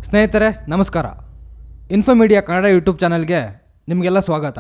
ಸ್ನೇಹಿತರೆ ನಮಸ್ಕಾರ. Info media Kannada YouTube ಚಾನಲ್ಗೆ ನಿಮಗೆಲ್ಲ ಸ್ವಾಗತ.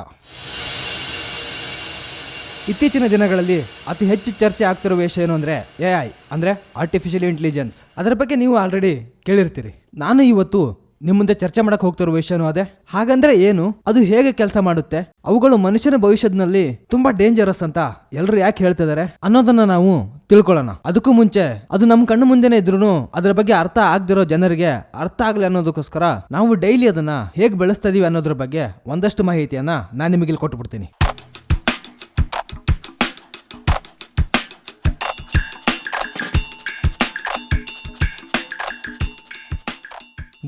ಇತ್ತೀಚಿನ ದಿನಗಳಲ್ಲಿ ಅತಿ ಹೆಚ್ಚು ಚರ್ಚೆ ಆಗ್ತಿರುವ ವಿಷಯ ಏನು ಅಂದರೆ AI ಅಂದರೆ ಆರ್ಟಿಫಿಷಿಯಲ್ ಇಂಟೆಲಿಜೆನ್ಸ್. ಅದರ ಬಗ್ಗೆ ನೀವು ಆಲ್ರೆಡಿ ಕೇಳಿರ್ತೀರಿ. ನಾನು ಇವತ್ತು ನಿಮ್ಮ ಮುಂದೆ ಚರ್ಚೆ ಮಾಡಕ್ಕೆ ಹೋಗ್ತಿರೋ ವಿಷಯನೂ ಅದೇ. ಹಾಗಂದ್ರೆ ಏನು, ಅದು ಹೇಗೆ ಕೆಲಸ ಮಾಡುತ್ತೆ, ಅವುಗಳು ಮನುಷ್ಯನ ಭವಿಷ್ಯದಲ್ಲಿ ತುಂಬಾ ಡೇಂಜರಸ್ ಅಂತ ಎಲ್ಲರೂ ಯಾಕೆ ಹೇಳ್ತಿದ್ದಾರೆ ಅನ್ನೋದನ್ನ ನಾವು ತಿಳ್ಕೊಳ್ಳೋಣ. ಅದಕ್ಕೂ ಮುಂಚೆ ಅದು ನಮ್ಮ ಕಣ್ಣು ಮುಂದೆನೇ ಇದ್ರೂ ಅದರ ಬಗ್ಗೆ ಅರ್ಥ ಆಗದಿರೋ ಜನರಿಗೆ ಅರ್ಥ ಆಗಲಿ ಅನ್ನೋದಕ್ಕೋಸ್ಕರ ನಾವು ಡೈಲಿ ಅದನ್ನ ಹೇಗೆ ಬೆಳೆಸ್ತಾ ಇದೀವಿ ಅನ್ನೋದ್ರ ಬಗ್ಗೆ ಒಂದಷ್ಟು ಮಾಹಿತಿಯನ್ನ ನಾನು ನಿಮಗೆ ಇಲ್ಲಿ ಕೊಟ್ಬಿಡ್ತೀನಿ.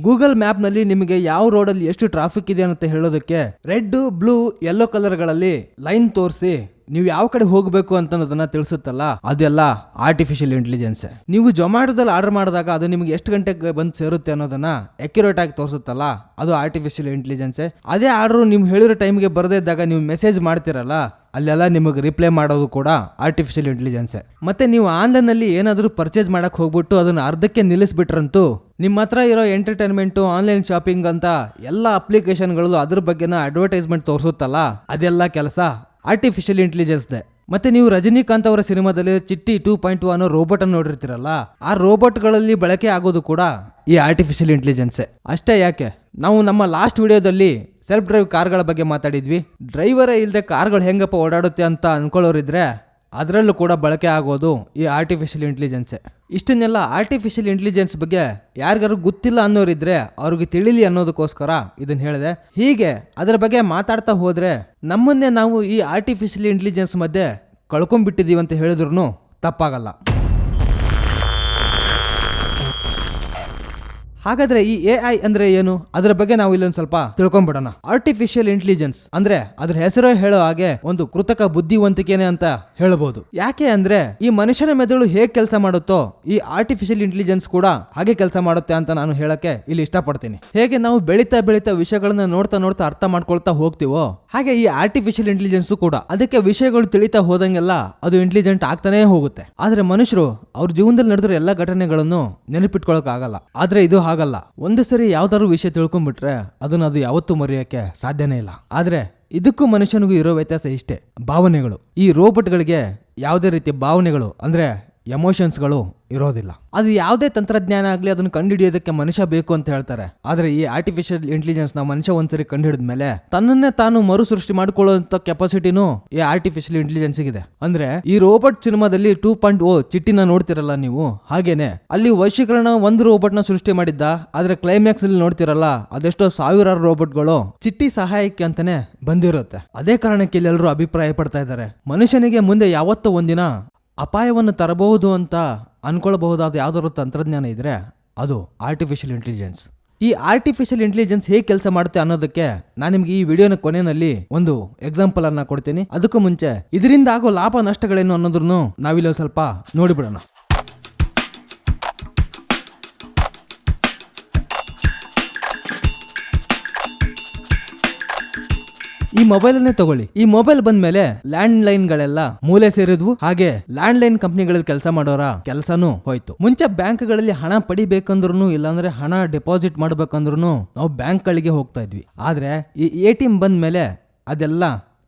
ಗೂಗಲ್ ಮ್ಯಾಪ್ನಲ್ಲಿ ನಿಮಗೆ ಯಾವ ರೋಡಲ್ಲಿ ಎಷ್ಟು ಟ್ರಾಫಿಕ್ ಇದೆ ಅಂತ ಹೇಳೋದಕ್ಕೆ ರೆಡ್, ಬ್ಲೂ, ಯೆಲ್ಲೋ ಕಲರ್ಗಳಲ್ಲಿ ಲೈನ್ ತೋರಿಸಿ ನೀವು ಯಾವ ಕಡೆ ಹೋಗಬೇಕು ಅಂತ ಅನ್ನೋದನ್ನ ತಿಳಿಸುತ್ತಲ್ಲ, ಅದೆಲ್ಲ ಆರ್ಟಿಫಿಷಿಯಲ್ ಇಂಟೆಲಿಜೆನ್ಸ್. ನೀವು ಜೊಮ್ಯಾಟೋದಲ್ಲಿ ಆರ್ಡರ್ ಮಾಡಿದಾಗ ಅದು ನಿಮ್ಗೆ ಎಷ್ಟು ಗಂಟೆಗೆ ಬಂದು ಸೇರುತ್ತೆ ಅನ್ನೋದನ್ನ ಅಕ್ಯುರೇಟ್ ಆಗಿ ತೋರಿಸುತ್ತಲ್ಲ, ಅದು ಆರ್ಟಿಫಿಷಿಯಲ್ ಇಂಟೆಲಿಜೆನ್ಸ್. ಅದೇ ಆರ್ಡರ್ ನೀವು ಹೇಳಿರೋ ಟೈಮ್ಗೆ ಬರದೇ ಇದ್ದಾಗ ನೀವು ಮೆಸೇಜ್ ಮಾಡ್ತಿರಲ್ಲ, ಅಲ್ಲೆಲ್ಲ ನಿಮಗೆ ರಿಪ್ಲೈ ಮಾಡೋದು ಕೂಡ ಆರ್ಟಿಫಿಷಿಯಲ್ ಇಂಟೆಲಿಜೆನ್ಸ್. ಮತ್ತೆ ನೀವು ಆನ್ಲೈನಲ್ಲಿ ಏನಾದರೂ ಪರ್ಚೇಸ್ ಮಾಡಕ್ ಹೋಗ್ಬಿಟ್ಟು ಅದನ್ನ ಅರ್ಧಕ್ಕೆ ನಿಲ್ಲಿಸ್ಬಿಟ್ರಂತೂ ನಿಮ್ಮ ಹತ್ರ ಇರೋ ಎಂಟರ್ಟೈನ್ಮೆಂಟು, ಆನ್ಲೈನ್ ಶಾಪಿಂಗ್ ಅಂತ ಎಲ್ಲ ಅಪ್ಲಿಕೇಶನ್ಗಳು ಅದ್ರ ಬಗ್ಗೆನ ಅಡ್ವರ್ಟೈಸ್ಮೆಂಟ್ ತೋರಿಸುತ್ತಲ್ಲ, ಅದೆಲ್ಲ ಕೆಲಸ ಆರ್ಟಿಫಿಷಿಯಲ್ ಇಂಟೆಲಿಜೆನ್ಸ್ದೆ. ಮತ್ತೆ ನೀವು ರಜನಿಕಾಂತ್ ಅವರ ಸಿನಿಮಾದಲ್ಲಿ ಚಿಟ್ಟಿ 2.2 ಅನ್ನೋ ರೋಬೋಟ್ ಅನ್ನು ನೋಡಿರ್ತೀರಲ್ಲ, ಆ ರೋಬೋಟ್ಗಳಲ್ಲಿ ಬಳಕೆ ಆಗೋದು ಕೂಡ ಈ ಆರ್ಟಿಫಿಷಿಯಲ್ ಇಂಟೆಲಿಜೆನ್ಸ್. ಅಷ್ಟೇ ಯಾಕೆ, ನಾವು ನಮ್ಮ ಲಾಸ್ಟ್ ವಿಡಿಯೋದಲ್ಲಿ ಸೆಲ್ಫ್ ಡ್ರೈವ್ ಕಾರ್ಗಳ ಬಗ್ಗೆ ಮಾತಾಡಿದ್ವಿ. ಡ್ರೈವರೇ ಇಲ್ಲದೆ ಕಾರ್ಗಳು ಹೆಂಗಪ್ಪ ಓಡಾಡುತ್ತೆ ಅಂತ ಅನ್ಕೊಳ್ಳೋರಿದ್ರೆ ಅದರಲ್ಲೂ ಕೂಡ ಬಳಕೆ ಆಗೋದು ಈ ಆರ್ಟಿಫಿಷಿಯಲ್ ಇಂಟೆಲಿಜೆನ್ಸ್. ಇಷ್ಟನ್ನೆಲ್ಲ ಆರ್ಟಿಫಿಷಿಯಲ್ ಇಂಟೆಲಿಜೆನ್ಸ್ ಬಗ್ಗೆ ಯಾರಿಗಾರು ಗೊತ್ತಿಲ್ಲ ಅನ್ನೋರಿದ್ರೆ ಅವ್ರಿಗೆ ತಿಳಿಲಿ ಅನ್ನೋದಕ್ಕೋಸ್ಕರ ಇದನ್ನ ಹೇಳಿದೆ. ಹೀಗೆ ಅದರ ಬಗ್ಗೆ ಮಾತಾಡ್ತಾ ಹೋದ್ರೆ ನಮ್ಮನ್ನೇ ನಾವು ಈ ಆರ್ಟಿಫಿಷಿಯಲ್ ಇಂಟೆಲಿಜೆನ್ಸ್ ಮಧ್ಯೆ ಕಳ್ಕೊಂಡ್ಬಿಟ್ಟಿದೀವಿ ಅಂತ ಹೇಳಿದ್ರು ತಪ್ಪಾಗಲ್ಲ. ಹಾಗಾದ್ರೆ ಈ AI ಅಂದ್ರೆ ಏನು, ಅದರ ಬಗ್ಗೆ ನಾವು ಇಲ್ಲೊಂದು ಸ್ವಲ್ಪ ತಿಳ್ಕೊಂಡ್ಬಿಡೋಣ. ಆರ್ಟಿಫಿಷಿಯಲ್ ಇಂಟೆಲಿಜೆನ್ಸ್ ಅಂದ್ರೆ ಅದ್ರ ಹೆಸರು ಹೇಳೋ ಹಾಗೆ ಒಂದು ಕೃತಕ ಬುದ್ಧಿವಂತಿಕೆನೆ ಅಂತ ಹೇಳಬಹುದು. ಯಾಕೆ ಅಂದ್ರೆ ಈ ಮನುಷ್ಯನ ಮೆದುಳು ಹೇಗೆ ಕೆಲಸ ಮಾಡುತ್ತೋ ಈ ಆರ್ಟಿಫಿಷಿಯಲ್ ಇಂಟೆಲಿಜೆನ್ಸ್ ಕೂಡ ಹಾಗೆ ಕೆಲಸ ಮಾಡುತ್ತೆ ಅಂತ ನಾನು ಹೇಳಕ್ಕೆ ಇಲ್ಲಿ ಇಷ್ಟಪಡ್ತೀನಿ. ಹೇಗೆ ನಾವು ಬೆಳೀತಾ ಬೆಳೀತಾ ವಿಷಯಗಳನ್ನ ನೋಡ್ತಾ ನೋಡ್ತಾ ಅರ್ಥ ಮಾಡ್ಕೊಳ್ತಾ ಹೋಗ್ತೀವೋ, ಹಾಗೆ ಈ ಆರ್ಟಿಫಿಷಿಯಲ್ ಇಂಟೆಲಿಜೆನ್ಸ್ ಕೂಡ ಅದಕ್ಕೆ ವಿಷಯಗಳು ತಿಳಿತಾ ಹೋದಂಗೆಲ್ಲ ಅದು ಇಂಟೆಲಿಜೆಂಟ್ ಆಗ್ತಾನೆ ಹೋಗುತ್ತೆ. ಆದ್ರೆ ಮನುಷ್ಯರು ಅವ್ರ ಜೀವನದಲ್ಲಿ ನಡೆದಿರೋ ಎಲ್ಲ ಘಟನೆಗಳನ್ನು ನೆನಪಿಟ್ಕೊಳಕ್ ಆಗಲ್ಲ. ಆದ್ರೆ ಇದು ಹಾಗಲ್ಲ. ಒಂದು ಸರಿ ಯಾವ್ದಾದ್ರು ವಿಷಯ ತಿಳ್ಕೊಂಡ್ಬಿಟ್ರೆ ಅದನ್ನ ಅದು ಯಾವತ್ತೂ ಮರೆಯೋಕೆ ಸಾಧ್ಯನೇ ಇಲ್ಲ. ಆದ್ರೆ ಇದಕ್ಕೂ ಮನುಷ್ಯನಿಗೂ ಇರೋ ವ್ಯತ್ಯಾಸ ಇಷ್ಟೇ, ಭಾವನೆಗಳು. ಈ ರೋಬೋಟ್ಗಳಿಗೆ ಯಾವುದೇ ರೀತಿಯ ಭಾವನೆಗಳು ಅಂದ್ರೆ ಎಮೋಷನ್ಸ್ಗಳು ಇರೋದಿಲ್ಲ. ಅದು ಯಾವುದೇ ತಂತ್ರಜ್ಞಾನ ಆಗಲಿ ಅದನ್ನು ಕಂಡುಹಿಡಿಯೋದಕ್ಕೆ ಮನುಷ್ಯ ಬೇಕು ಅಂತ ಹೇಳ್ತಾರೆ. ಆದ್ರೆ ಈ ಆರ್ಟಿಫಿಷಿಯಲ್ ಇಂಟೆಲಿಜೆನ್ಸ್ ನ ಮನುಷ್ಯ ಒಂದ್ಸರಿ ಕಂಡುಹಿಡಿದ ಮೇಲೆ ತನ್ನನ್ನೇ ತಾನು ಮರು ಸೃಷ್ಟಿ ಮಾಡಿಕೊಳ್ಳುವಂತ ಕೆಪಾಸಿಟಿನೂ ಈ ಆರ್ಟಿಫಿಷಿಯಲ್ ಇಂಟೆಲಿಜೆನ್ಸ್ ಗಿದೆ. ಅಂದ್ರೆ ಈ ರೋಬೋಟ್ ಸಿನಿಮಾದಲ್ಲಿ 2.0 ಚಿಟ್ಟಿನ ನೋಡ್ತಿರಲ್ಲ ನೀವು, ಹಾಗೇನೆ ಅಲ್ಲಿ ವಶೀಕರಣ ಒಂದು ರೋಬೋಟ್ ನ ಸೃಷ್ಟಿ ಮಾಡಿದ್ದ. ಆದ್ರೆ ಕ್ಲೈಮ್ಯಾಕ್ಸ್ ಅಲ್ಲಿ ನೋಡ್ತಿರಲ್ಲ, ಅದೆಷ್ಟೋ ಸಾವಿರಾರು ರೋಬೋಟ್ಗಳು ಚಿಟ್ಟಿ ಸಹಾಯಕ್ಕೆ ಅಂತಾನೆ ಬಂದಿರುತ್ತೆ. ಅದೇ ಕಾರಣಕ್ಕೆ ಇಲ್ಲಿ ಎಲ್ಲರೂ ಅಭಿಪ್ರಾಯ ಪಡ್ತಾ ಇದ್ದಾರೆ, ಮನುಷ್ಯನಿಗೆ ಮುಂದೆ ಯಾವತ್ತೋ ಒಂದಿನ ಅಪಾಯವನ್ನು ತರಬಹುದು ಅಂತ ಅನ್ಕೊಳ್ಬಹುದಾದ ಯಾವ್ದಾದ್ರು ತಂತ್ರಜ್ಞಾನ ಇದ್ರೆ ಅದು ಆರ್ಟಿಫಿಷಿಯಲ್ ಇಂಟೆಲಿಜೆನ್ಸ್. ಈ ಆರ್ಟಿಫಿಷಿಯಲ್ ಇಂಟೆಲಿಜೆನ್ಸ್ ಹೇಗೆ ಕೆಲಸ ಮಾಡುತ್ತೆ ಅನ್ನೋದಕ್ಕೆ ನಾನು ನಿಮ್ಗೆ ಈ ವಿಡಿಯೋನ ಕೊನೆಯಲ್ಲಿ ಒಂದು ಎಕ್ಸಾಂಪಲ್ ಅನ್ನ ಕೊಡ್ತೀನಿ. ಅದಕ್ಕೂ ಮುಂಚೆ ಇದರಿಂದ ಆಗೋ ಲಾಭ ನಷ್ಟಗಳೇನು ಅನ್ನೋದ್ರೂ ನಾವಿಲ್ಲಿ ಸ್ವಲ್ಪ ನೋಡಿಬಿಡೋಣ. ಈ ಮೊಬೈಲ್ ಅನ್ನೇ ತಗೊಳ್ಳಿ. ಈ ಮೊಬೈಲ್ ಬಂದ ಮೇಲೆ ಲ್ಯಾಂಡ್ ಲೈನ್ ಗಳೆಲ್ಲ ಮೂಲೆ ಸೇರಿದ್ವು. ಹಾಗೆ ಲ್ಯಾಂಡ್ ಲೈನ್ ಕಂಪ್ನಿಗಳಲ್ಲಿ ಕೆಲಸ ಮಾಡೋರ ಕೆಲಸನೂ ಹೋಯ್ತು. ಮುಂಚೆ ಬ್ಯಾಂಕ್ ಗಳಲ್ಲಿ ಹಣ ಪಡಿಬೇಕಂದ್ರು ಇಲ್ಲಾಂದ್ರೆ ಹಣ ಡೆಪಾಸಿಟ್ ಮಾಡ್ಬೇಕಂದ್ರು ನಾವು ಬ್ಯಾಂಕ್ ಗಳಿಗೆ ಹೋಗ್ತಾ ಇದ್ವಿ. ಆದ್ರೆ ಈ ATM ಬಂದ ಮೇಲೆ ಅದೆಲ್ಲ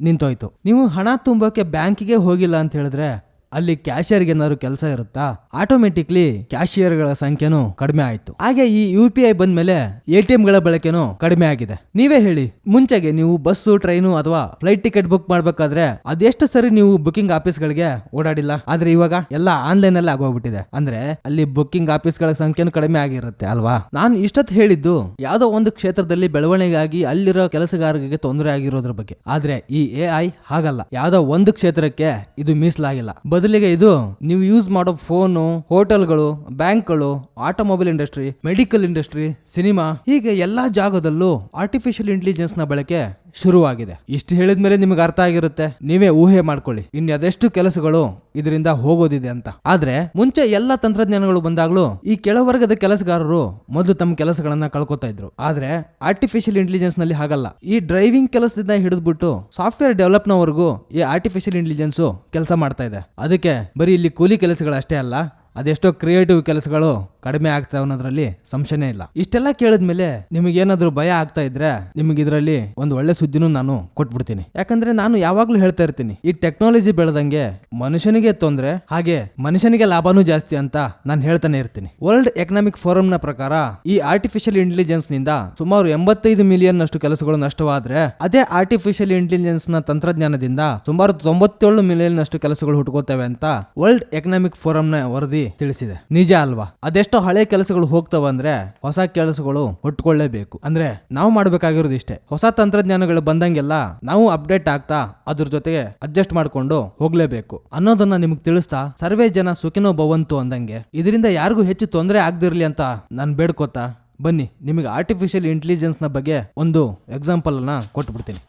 ನಿಂತೋಯ್ತು. ನೀವು ಹಣ ತುಂಬಕ್ಕೆ ಬ್ಯಾಂಕಿಗೆ ಹೋಗಿಲ್ಲ ಅಂತ ಹೇಳಿದ್ರೆ ಅಲ್ಲಿ ಕ್ಯಾಶಿಯರ್ಗೆ ಏನಾದ್ರು ಕೆಲಸ ಇರುತ್ತಾ, ಆಟೋಮೆಟಿಕ್ಲಿ ಕ್ಯಾಶಿಯರ್ಗಳ ಸಂಖ್ಯೆನೂ ಕಡಿಮೆ ಆಯ್ತು. ಹಾಗೆ ಈ UPI ಬಂದ್ಮೇಲೆ ATM ಗಳ ಬಳಕೆನೂ ಕಡಿಮೆ ಆಗಿದೆ. ನೀವೇ ಹೇಳಿ, ಮುಂಚೆಗೆ ನೀವು ಬಸ್ಸು, ಟ್ರೈನು ಅಥವಾ ಫ್ಲೈಟ್ ಟಿಕೆಟ್ ಬುಕ್ ಮಾಡ್ಬೇಕಾದ್ರೆ ಅದೆಷ್ಟು ಸರಿ ನೀವು ಬುಕಿಂಗ್ ಆಫೀಸ್ ಗಳಿಗೆ ಓಡಾಡಿಲ್ಲ. ಆದ್ರೆ ಇವಾಗ ಎಲ್ಲ ಆನ್ಲೈನ್ ಅಲ್ಲಿ ಆಗೋಗ್ಬಿಟ್ಟಿದೆ. ಅಂದ್ರೆ ಅಲ್ಲಿ ಬುಕಿಂಗ್ ಆಫೀಸ್ ಗಳ ಸಂಖ್ಯೆನೂ ಕಡಿಮೆ ಆಗಿರುತ್ತೆ ಅಲ್ವಾ. ನಾನು ಇಷ್ಟೊತ್ತು ಹೇಳಿದ್ದು ಯಾವ್ದೋ ಒಂದು ಕ್ಷೇತ್ರದಲ್ಲಿ ಬೆಳವಣಿಗೆ ಆಗಿ ಅಲ್ಲಿರೋ ಕೆಲಸಗಾರರಿಗೆ ತೊಂದರೆ ಆಗಿರೋದ್ರ ಬಗ್ಗೆ. ಆದ್ರೆ ಈ AI ಹಾಗಲ್ಲ, ಯಾವ್ದೋ ಒಂದು ಕ್ಷೇತ್ರಕ್ಕೆ ಇದು ಮೀಸಲಾಗಿಲ್ಲ. ಬದಲಿಗೆ ಇದು ನೀವು ಯೂಸ್ ಮಾಡೋ ಫೋನು, ಹೋಟೆಲ್ಗಳು, ಬ್ಯಾಂಕ್ಗಳು, automobile industry, medical industry, cinema, ಹೀಗೆ ಎಲ್ಲಾ ಜಾಗದಲ್ಲೂ ಆರ್ಟಿಫಿಷಿಯಲ್ ಇಂಟೆಲಿಜೆನ್ಸ್ ನ ಬಳಕೆ ಶುರುವಾಗಿದೆ. ಇಷ್ಟು ಹೇಳಿದ್ಮೇಲೆ ನಿಮಗೆ ಅರ್ಥ ಆಗಿರುತ್ತೆ, ನೀವೇ ಊಹೆ ಮಾಡ್ಕೊಳ್ಳಿ ಇನ್ನು ಅದೆಷ್ಟು ಕೆಲಸಗಳು ಇದರಿಂದ ಹೋಗೋದಿದೆ ಅಂತ. ಆದ್ರೆ ಮುಂಚೆ ಎಲ್ಲಾ ತಂತ್ರಜ್ಞಾನಗಳು ಬಂದಾಗ್ಲೂ ಈ ಕೆಳವರ್ಗದ ಕೆಲಸಗಾರರು ಮೊದಲು ತಮ್ಮ ಕೆಲಸಗಳನ್ನ ಕಳ್ಕೊತಾ ಇದ್ರು. ಆದ್ರೆ ಆರ್ಟಿಫಿಷಿಯಲ್ ಇಂಟೆಲಿಜೆನ್ಸ್ ನಲ್ಲಿ ಹಾಗಲ್ಲ. ಈ ಡ್ರೈವಿಂಗ್ ಕೆಲಸದಿಂದ ಹಿಡಿದ್ಬಿಟ್ಟು ಸಾಫ್ಟ್ವೇರ್ ಡೆವಲಪ್ ನವರೆಗೂ ಈ ಆರ್ಟಿಫಿಷಿಯಲ್ ಇಂಟೆಲಿಜೆನ್ಸ್ ಕೆಲಸ ಮಾಡ್ತಾ ಇದೆ. ಅದಕ್ಕೆ ಬರೀ ಇಲ್ಲಿ ಕೂಲಿ ಕೆಲಸಗಳಷ್ಟೇ ಅಲ್ಲ, ಅದೆಷ್ಟೋ ಕ್ರಿಯೇಟಿವ್ ಕೆಲಸಗಳು ಕಡಿಮೆ ಆಗ್ತಾವ ಅನ್ನೋದ್ರಲ್ಲಿ ಸಂಶಯನೇ ಇಲ್ಲ. ಇಷ್ಟೆಲ್ಲ ಕೇಳಿದ್ಮೇಲೆ ನಿಮಗೆ ಏನಾದ್ರೂ ಭಯ ಆಗ್ತಾ ಇದ್ರೆ ನಿಮಗೆ ಇದರಲ್ಲಿ ಒಂದು ಒಳ್ಳೆ ಸುದ್ದಿನೂ ನಾನು ಕೊಟ್ಬಿಡ್ತೀನಿ. ಯಾಕಂದ್ರೆ ನಾನು ಯಾವಾಗ್ಲೂ ಹೇಳ್ತಾ ಇರ್ತೀನಿ, ಈ ಟೆಕ್ನಾಲಜಿ ಬೆಳೆದಂಗೆ ಮನುಷ್ಯನಿಗೆ ತೊಂದ್ರೆ, ಹಾಗೆ ಮನುಷ್ಯನಿಗೆ ಲಾಭನೂ ಜಾಸ್ತಿ ಅಂತ ನಾನು ಹೇಳ್ತಾನೆ ಇರ್ತೀನಿ. ವರ್ಲ್ಡ್ ಎಕನಾಮಿಕ್ ಫೋರಂ ನ ಪ್ರಕಾರ ಈ ಆರ್ಟಿಫಿಷಿಯಲ್ ಇಂಟೆಲಿಜೆನ್ಸ್ ನಿಂದ ಸುಮಾರು 85 ಮಿಲಿಯನ್ ಅಷ್ಟು ಕೆಲಸಗಳು ನಷ್ಟವಾದ್ರೆ, ಅದೇ ಆರ್ಟಿಫಿಷಿಯಲ್ ಇಂಟೆಲಿಜೆನ್ಸ್ ನ ತಂತ್ರಜ್ಞಾನದಿಂದ ಸುಮಾರು 97 ಮಿಲಿಯನ್ ಅಷ್ಟು ಕೆಲಸಗಳು ಹುಟ್ಟುಕೋತವೆ ಅಂತ ವರ್ಲ್ಡ್ ಎಕನಾಮಿಕ್ ಫೋರಂ ನ ವರದಿ ತಿಳಿಸಿದೆ. ನಿಜ ಅಲ್ವಾ? ಅದೆಷ್ಟೋ ಹಳೆ ಕೆಲಸಗಳು ಹೋಗ್ತವ ಅಂದ್ರೆ ಹೊಸ ಕೆಲಸಗಳು ಹುಟ್ಟುಕೊಳ್ಳೇಬೇಕು. ಅಂದ್ರೆ ನಾವು ಮಾಡ್ಬೇಕಾಗಿರೋದು ಇಷ್ಟೇ, ಹೊಸ ತಂತ್ರಜ್ಞಾನಗಳು ಬಂದಂಗೆಲ್ಲ ನಾವು ಅಪ್ಡೇಟ್ ಆಗ್ತಾ ಅದ್ರ ಜೊತೆಗೆ ಅಡ್ಜಸ್ಟ್ ಮಾಡ್ಕೊಂಡು ಹೋಗ್ಲೇಬೇಕು ಅನ್ನೋದನ್ನ ನಿಮ್ಗೆ ತಿಳಿಸ್ತಾ, ಸರ್ವೇ ಜನ ಸುಖಿನೋ ಭವಂತು ಅಂದಂಗೆ ಇದರಿಂದ ಯಾರಿಗೂ ಹೆಚ್ಚು ತೊಂದರೆ ಆಗದಿರ್ಲಿ ಅಂತ ನಾನು ಬೇಡ್ಕೋತಾ ಬನ್ನಿ ನಿಮಗೆ ಆರ್ಟಿಫಿಷಿಯಲ್ ಇಂಟೆಲಿಜೆನ್ಸ್ ನ ಬಗ್ಗೆ ಒಂದು ಎಕ್ಸಾಂಪಲ್ ಅನ್ನ ಕೊಟ್ಬಿಡ್ತೀನಿ.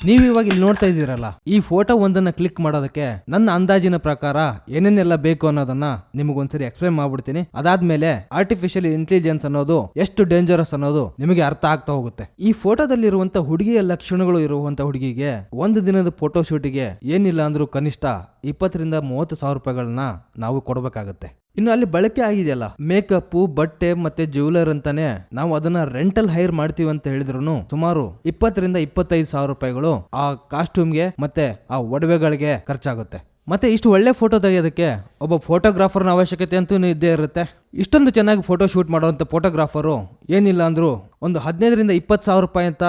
ನೀವು ಇವಾಗ ಇಲ್ಲಿ ನೋಡ್ತಾ ಇದ್ದೀರಲ್ಲ, ಈ ಫೋಟೋ ಒಂದನ್ನ ಕ್ಲಿಕ್ ಮಾಡೋದಕ್ಕೆ ನನ್ನ ಅಂದಾಜಿನ ಪ್ರಕಾರ ಏನೇನೆಲ್ಲ ಬೇಕು ಅನ್ನೋದನ್ನ ನಿಮಗೊಂದ್ಸರಿ ಎಕ್ಸ್ಪ್ಲೈನ್ ಮಾಡ್ಬಿಡ್ತೀನಿ. ಅದಾದ್ಮೇಲೆ ಆರ್ಟಿಫಿಷಿಯಲ್ ಇಂಟೆಲಿಜೆನ್ಸ್ ಅನ್ನೋದು ಎಷ್ಟು ಡೇಂಜರಸ್ ಅನ್ನೋದು ನಿಮಗೆ ಅರ್ಥ ಆಗ್ತಾ ಹೋಗುತ್ತೆ. ಈ ಫೋಟೋದಲ್ಲಿರುವಂತ ಹುಡುಗಿಯ ಲಕ್ಷಣಗಳು ಇರುವಂತ ಹುಡುಗಿಗೆ ಒಂದು ದಿನದ ಫೋಟೋ ಶೂಟಿಗೆ ಏನಿಲ್ಲ ಅಂದ್ರೂ ಕನಿಷ್ಠ 20 ರಿಂದ 30 ಸಾವಿರ ರೂಪಾಯಿಗಳನ್ನ ನಾವು ಕೊಡಬೇಕಾಗತ್ತೆ. ಇನ್ನು ಅಲ್ಲಿ ಬಳಕೆ ಆಗಿದೆಯಲ್ಲ ಮೇಕಪ್, ಬಟ್ಟೆ ಮತ್ತೆ ಜ್ಯುವೆಲರ್ ಅಂತಾನೆ ನಾವು ಅದನ್ನ ರೆಂಟಲ್ ಹೈರ್ ಮಾಡ್ತೀವಿ ಅಂತ ಹೇಳಿದ್ರು ಸುಮಾರು 20 ರಿಂದ 25 ಸಾವಿರ ರೂಪಾಯಿಗಳು ಆ ಕಾಸ್ಟ್ಯೂಮ್ಗೆ ಮತ್ತೆ ಆ ಒಡವೆಗಳಿಗೆ ಖರ್ಚಾಗುತ್ತೆ. ಮತ್ತೆ ಇಷ್ಟು ಒಳ್ಳೆ ಫೋಟೋ ತೆಗೆಯೋದಕ್ಕೆ ಒಬ್ಬ ಫೋಟೋಗ್ರಾಫರ್ನ ಅವಶ್ಯಕತೆ ಅಂತೂ ಇದ್ದೇ ಇರುತ್ತೆ. ಇಷ್ಟೊಂದು ಚೆನ್ನಾಗಿ ಫೋಟೋ ಶೂಟ್ ಮಾಡುವಂತ ಫೋಟೋಗ್ರಾಫರು ಏನಿಲ್ಲ ಅಂದ್ರೂ ಒಂದು 15 ರಿಂದ 20 ಸಾವಿರ ರೂಪಾಯಿ ಅಂತ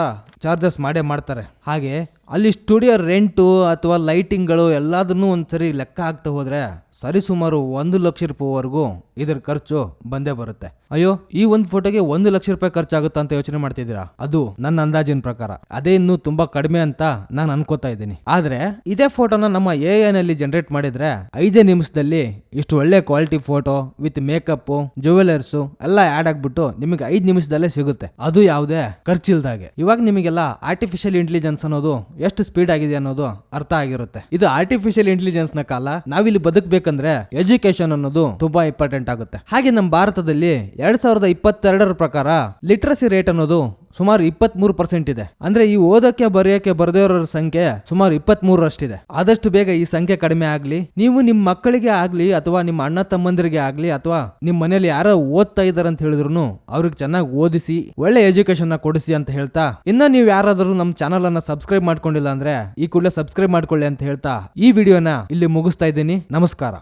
ಚಾರ್ಜಸ್ ಮಾಡೇ ಮಾಡ್ತಾರೆ. ಹಾಗೆ ಅಲ್ಲಿ ಸ್ಟುಡಿಯೋ ರೆಂಟು ಅಥವಾ ಲೈಟಿಂಗ್ಗಳು ಎಲ್ಲದನ್ನೂ ಒಂದ್ಸರಿ ಲೆಕ್ಕ ಹಾಕ್ತಾ ಹೋದ್ರೆ ಸರಿ ಸುಮಾರು 1 ಲಕ್ಷ ರೂಪಾಯಿವರೆಗೂ ಇದ್ರ ಖರ್ಚು ಬಂದೇ ಬರುತ್ತೆ. ಅಯ್ಯೋ, ಈ ಒಂದು ಫೋಟೋಗೆ 1 ಲಕ್ಷ ರೂಪಾಯಿ ಖರ್ಚಾಗುತ್ತಾ ಅಂತ ಯೋಚನೆ ಮಾಡ್ತಿದ್ದೀರಾ? ಅದು ನನ್ನ ಅಂದಾಜಿನ ಪ್ರಕಾರ ಅದೇ ಇನ್ನೂ ತುಂಬಾ ಕಡಿಮೆ ಅಂತ ನಾನು ಅನ್ಕೋತಾ ಇದ್ದೀನಿ. ಆದ್ರೆ ಇದೇ ಫೋಟೋನ ನಮ್ಮ AI ನಲ್ಲಿ ಜನರೇಟ್ ಮಾಡಿದ್ರೆ 5 ನಿಮಿಷದಲ್ಲಿ ಇಷ್ಟು ಒಳ್ಳೆ quality photo with makeup, jewellers ಎಲ್ಲ ಆಡ್ ಆಗ್ಬಿಟ್ಟು ನಿಮಗೆ 5 ನಿಮಿಷದಲ್ಲೇ ಸಿಗುತ್ತೆ, ಅದು ಯಾವುದೇ ಖರ್ಚಿಲ್ದಾಗೆ. ಇವಾಗ ನಿಮಗೆಲ್ಲ ಆರ್ಟಿಫಿಷಿಯಲ್ ಇಂಟೆಲಿಜೆನ್ಸ್ ಅನ್ನೋದು ಎಷ್ಟು ಸ್ಪೀಡ್ ಆಗಿದೆ ಅನ್ನೋದು ಅರ್ಥ ಆಗಿರುತ್ತೆ. ಇದು ಆರ್ಟಿಫಿಷಿಯಲ್ ಇಂಟೆಲಿಜೆನ್ಸ್ ನ ಕಾಲ. ನಾವಿಲ್ಲಿ ಬದುಕಬೇಕಂದ್ರೆ ಎಜುಕೇಶನ್ ಅನ್ನೋದು ತುಂಬಾ ಇಂಪಾರ್ಟೆಂಟ್ ಆಗುತ್ತೆ. ಹಾಗೆ ನಮ್ಮ ಭಾರತದಲ್ಲಿ 2022 ಪ್ರಕಾರ ಲಿಟ್ರಸಿ ರೇಟ್ ಅನ್ನೋದು ಸುಮಾರು 23% ಇದೆ. ಅಂದ್ರೆ ಈ ಓದಕ್ಕೆ ಬರೆಯಕ್ಕೆ ಬರದಿರೋರ ಸಂಖ್ಯೆ ಸುಮಾರು 23ರಷ್ಟಿದೆ. ಆದಷ್ಟು ಬೇಗ ಈ ಸಂಖ್ಯೆ ಕಡಿಮೆ ಆಗ್ಲಿ. ನೀವು ನಿಮ್ಮ ಮಕ್ಕಳಿಗೆ ಆಗ್ಲಿ ಅಥವಾ ನಿಮ್ಮ ಅಣ್ಣ ತಮ್ಮಂದಿರಿಗೆ ಆಗ್ಲಿ ಅಥವಾ ನಿಮ್ಮ ಮನೇಲಿ ಯಾರೋ ಓದ್ತಾ ಇದಾರೆ ಅಂತ ಹೇಳಿದ್ರು ಅವ್ರಿಗೆ ಚೆನ್ನಾಗಿ ಓದಿಸಿ ಒಳ್ಳೆ ಎಜುಕೇಶನ್ ನ ಕೊಡಿಸಿ ಅಂತ ಹೇಳ್ತಾ, ಇನ್ನ ನೀವು ಯಾರಾದರೂ ನಮ್ಮ ಚಾನಲ್ ಅನ್ನ ಸಬ್ಸ್ಕ್ರೈಬ್ ಮಾಡ್ಕೊಂಡಿಲ್ಲ ಅಂದ್ರೆ ಈ ಕೂಡಲೇ ಸಬ್ಸ್ಕ್ರೈಬ್ ಮಾಡ್ಕೊಳ್ಳಿ ಅಂತ ಹೇಳ್ತಾ ಈ ವಿಡಿಯೋನ ಇಲ್ಲಿ ಮುಗಿಸ್ತಾ ಇದ್ದೀನಿ. ನಮಸ್ಕಾರ.